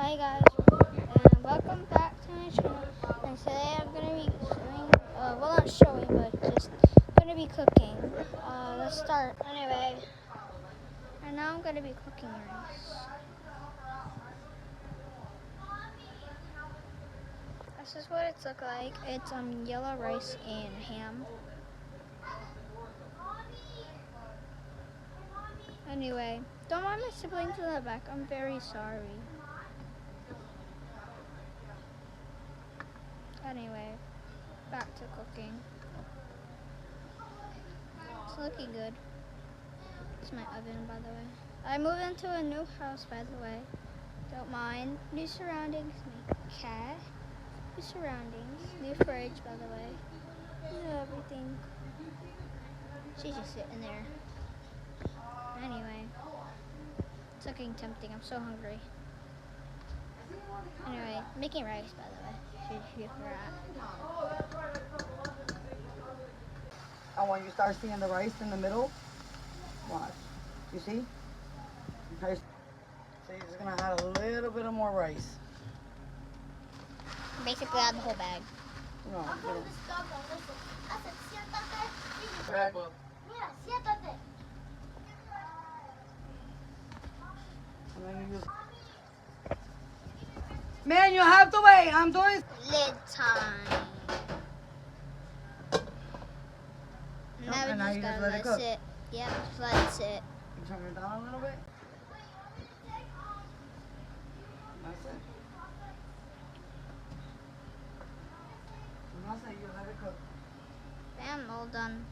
Hi guys, and welcome back to my channel. And today I'm gonna be showing, well not showing, but just gonna be cooking. Let's start. Anyway, and now I'm gonna be cooking rice. This is what it's look like. It's yellow rice and ham. Anyway, don't mind my siblings in the back. I'm very sorry. Anyway, back to cooking. It's looking good. It's my oven, by the way. I moved into a new house, by the way. Don't mind. New surroundings, my cat. New surroundings. New fridge, by the way. New everything. She's just sitting there. Anyway. It's looking tempting. I'm so hungry. Anyway, making rice, by the way. If you forgot. And when you start seeing the rice in the middle, watch. You see? So you're just gonna add a little bit of more rice. Basically add the whole bag. No, little. And then you use. Man, you have to wait. I'm doing. Lid time. Now we and now just you gotta just let it cook. sit. Yep, just let it sit. You turn it down a little bit. That's it. And that's it. You let it cook. Bam, all done.